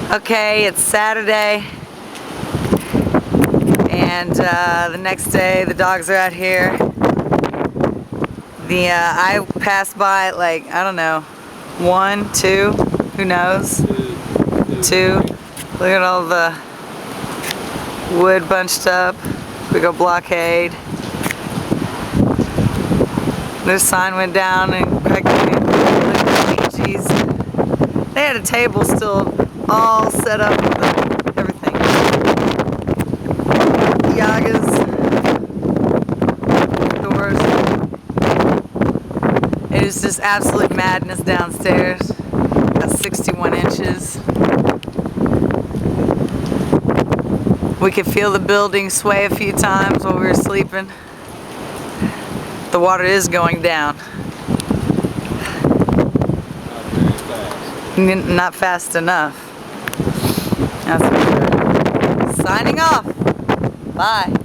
Okay, it's Saturday, and the next day the dogs are out here. I passed by at like, I don't know, 1, 2, who knows? 2. Look at all the wood bunched up. We go blockade. Their sign went down and geez. They had a table still all set up with everything. Yagas, doors. It is just absolute madness downstairs. That's 61 inches. We could feel the building sway a few times while we were sleeping. The water is going down. Not fast enough. That's signing off. Bye.